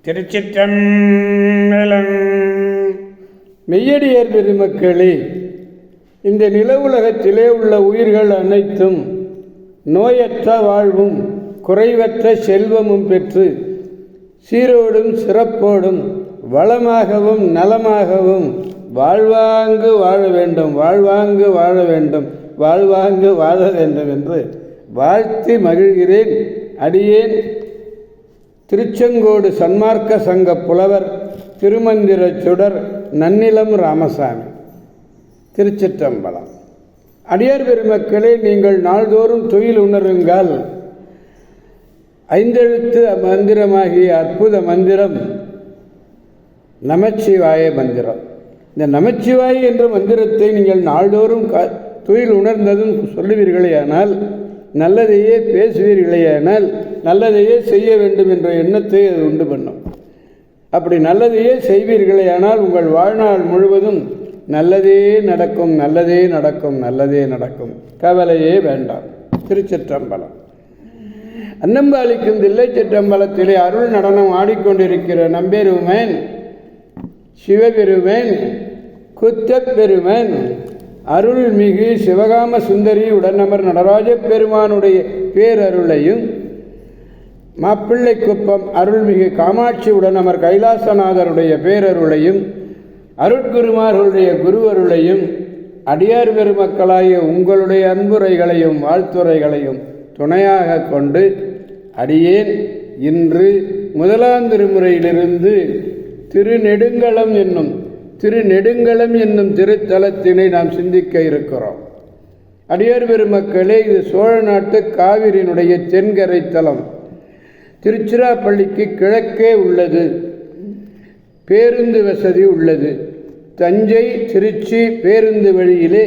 திருச்சிற்றம்பலம். மெய்யடியார் பெருமக்களே, இந்த நில உலகத்திலே உள்ள உயிர்கள் அனைத்தும் நோயற்ற வாழ்வும் குறைவற்ற செல்வமும் பெற்று சீரோடும் சிறப்போடும் வளமாகவும் நலமாகவும் வாழ்வாங்கு வாழ வேண்டும், வாழ்வாங்கு வாழ வேண்டும், வாழ்வாங்கு வாழ வேண்டும் என்று வாழ்த்தி மகிழ்கிறேன். அடியேன் திருச்செங்கோடு சன்மார்க்க சங்க புலவர் திருமந்திர சுடர் நன்னிலம் ராமசாமி. திருச்சிற்றம்பலம். அடியார் பெருமக்களே, நீங்கள் நாள்தோறும் தொழில் உணருங்கள். ஐந்தெழுத்து மந்திரமாகிய அற்புத மந்திரம் நமச்சிவாய மந்திரம். இந்த நமச்சிவாய என்ற மந்திரத்தை நீங்கள் நாள்தோறும் தொழில் உணர்ந்ததும் சொல்லுவீர்களேயானால், நல்லதையே பேசுவீர்களேயானால், நல்லதையே செய்ய வேண்டும் என்ற எண்ணத்தை அது உண்டு பண்ணும். அப்படி நல்லதையே செய்வீர்களேயானால் உங்கள் வாழ்நாள் முழுவதும் நல்லதே நடக்கும், நல்லதே நடக்கும், நல்லதே நடக்கும், கவலையே வேண்டாம். திருச்சிற்றம்பலம். அன்னம்பாளிக்கும் தில்லை சிற்றம்பலத்திலே அருள் நடனம் ஆடிக்கொண்டிருக்கிற நம்பெருமேன் சிவபெருமேன் குத்தப்பெருமேன் அருள்மிகு சிவகாம சுந்தரி உடனமர் நடராஜ பெருமானுடைய பேரருளையும், மாப்பிள்ளை குப்பம் அருள்மிகு காமாட்சி உடனமர் கைலாசநாதருடைய பேரருளையும், அருட்குருமார்களுடைய குருவருளையும், அடியார் பெருமக்களாகிய உங்களுடைய அன்புரைகளையும் வாழ்த்துரைகளையும் துணையாக கொண்டு அடியேன் இன்று முதலாம் திருமுறையிலிருந்து திருநெடுங்களம் என்னும் திருத்தலத்தினை நாம் சிந்திக்க இருக்கிறோம். அடியார் பெருமக்களே, இது சோழ நாட்டு காவிரியினுடைய தென்கரை தலம். திருச்சிராப்பள்ளிக்கு கிழக்கே உள்ளது. பேருந்து வசதி உள்ளது. தஞ்சை திருச்சி பேருந்து வழியிலே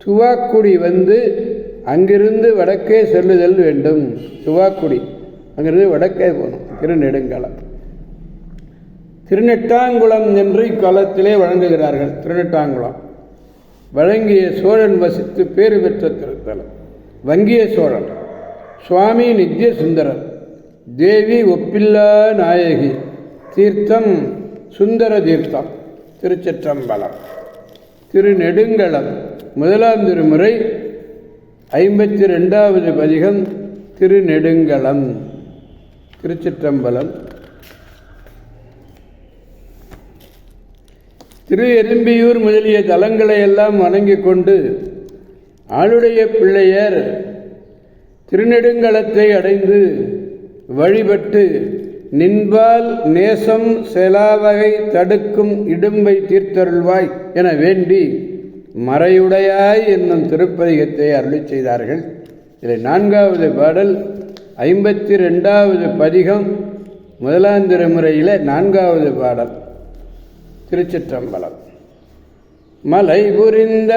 துவாக்குடி வந்து அங்கிருந்து வடக்கே செல்லுதல் வேண்டும். துவாக்குடி அங்கிருந்து வடக்கே போகணும். திருநெடுங்களம். திருநெட்டாங்குளம் என்று இக்காலத்திலே வழங்குகிறார்கள். திருநெட்டாங்குளம் வழங்கிய சோழன் வசித்து பேறு பெற்ற திருத்தலம். வங்கிய சோழன், சுவாமி நித்திய சுந்தரர், தேவி ஒப்பில்லா நாயகி, தீர்த்தம் சுந்தர தீர்த்தம். திருச்சிற்றம்பலம். திருநெடுங்களம் முதலாம் திருமுறை 52வது பதிகம். திருநெடுங்களம். திருச்சிற்றம்பலம். திரு எறும்பியூர் முதலிய தலங்களை எல்லாம் வணங்கி கொண்டு ஆளுடைய பிள்ளையர் திருநெடுங்களத்தை அடைந்து வழிபட்டு நின்பால் நேசம் செலாவகை தடுக்கும் இடும்பை தீர்த்தருள்வாய் என வேண்டி மறையுடையாய் என்னும் திருப்பதிகத்தை அருளி செய்தார்கள். இதில் 4வது பாடல் 52வது பதிகம் முதலாம் திருமுறையில் 4வது பாடல். திருச்சிற்றம்பலம். மலை புரிந்த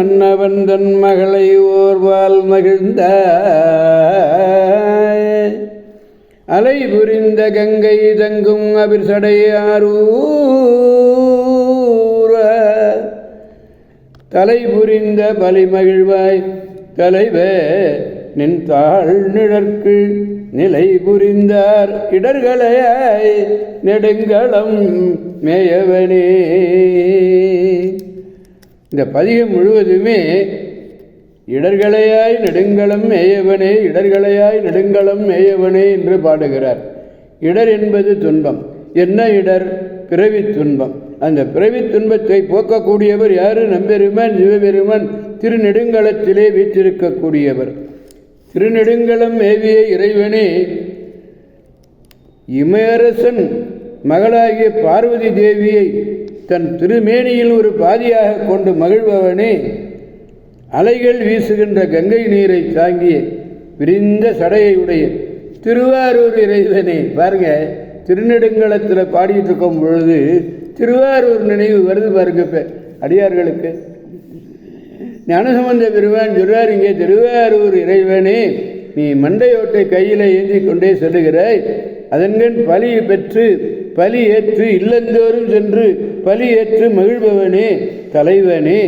மன்னவந்தன் மகளை ஓர்வால் மகிழ்ந்த அலை புரிந்த கங்கை தங்கும் அபிர்சடையாரூர தலை புரிந்த பலிமகிழ்வாய் தலைவே நின் தாழ் நிழற்கு நிலை புரிந்தார் இடர்களையாய் நெடுங்களம் மேயவனே. இந்த பதிகம் முழுவதுமே இடர்களையாய் நெடுங்களம் மேயவனே, இடர்களையாய் நெடுங்களம் மேயவனே என்று பாடுகிறார். இடர் என்பது துன்பம். என்ன இடர்? பிறவி துன்பம். அந்த பிறவி துன்பத்தை போக்கக்கூடியவர் யாரு? நம்பெருமான் சிவபெருமான் திருநெடுங்களத்திலே வீற்றிருக்கக்கூடியவர். திருநெடுங்களம் மேவிய இறைவனே, இமயரசன் மகளாகிய பார்வதி தேவியை தன் திருமேனியில் ஒரு பாதியாக கொண்டு மகிழ்பவனே, அலைகள் வீசுகின்ற கங்கை நீரை தாங்கிய விரிந்த சடையை உடைய திருவாரூர் இறைவனே. பாருங்க, திருநெடுங்களத்தில் பாடிட்டு இருக்கும் பொழுது திருவாரூர் நினைவு வருது பாருங்க. அடியார்களுக்கு ஞானசம்பந்த பெருமான் சொல்றார், இங்கே திருவாரூர் இறைவனே, நீ மண்டையோட்டை கையில் ஏந்தி கொண்டே செல்லுகிறாய். அதன்கண் பலி பெற்று பலி ஏற்று இல்லந்தோறும் சென்று பலி ஏற்று மகிழ்பவனே, தலைவனே,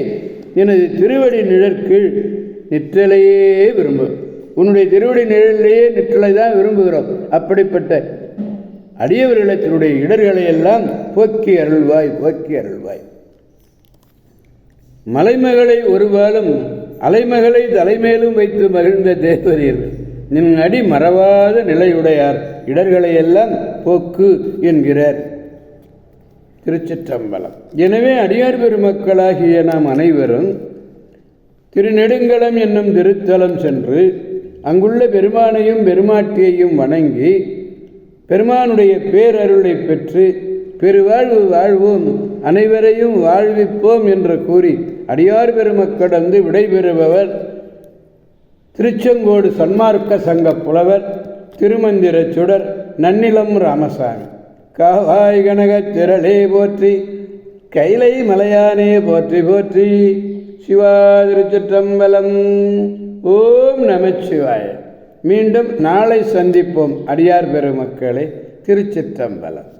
எனது திருவடி நிழற்கீழ் நிற்றலையே விரும்பு. உன்னுடைய திருவடி நிழலிலேயே நிற்றலை தான் விரும்புகிறோம். அப்படிப்பட்ட அடியவர்களிடத்தினுடைய இடர்களை எல்லாம் போக்கி அருள்வாய், போக்கி அருள்வாய். மலைமகளை ஒருவாலும் அலைமகளை தலைமேலும் வைத்து மகிழ்ந்த தேவரீர் நின் அடி மறவாத நிலையுடையார், இடர்களை எல்லாம் போக்கு என்கிறார். திருச்சிற்றம்பலம். எனவே அடியார் பெருமக்களாகிய நாம் அனைவரும் திருநெடுங்களம் என்னும் திருத்தலம் சென்று அங்குள்ள பெருமானையும் பெருமாட்டியையும் வணங்கி பெருமானுடைய பேரருளை பெற்று பெருவாழ்வு வாழ்வோம், அனைவரையும் வாழ்விப்போம் என்று கூறி அடியார் பெருமக்கடந்து விடைபெறுபவர் திருச்செங்கோடு சன்மார்க்க சங்க புலவர் திருமந்திர சுடர் நன்னிலம் ராமசாமி. காவாய் கனகத் திரளே போற்றி, கைலை மலையானே போற்றி போற்றி. சிவா திருச்சிற்றம்பலம். ஓம் நமச்சிவாய. மீண்டும் நாளை சந்திப்போம் அடியார் பெருமக்களே. திருச்சிற்றம்பலம்.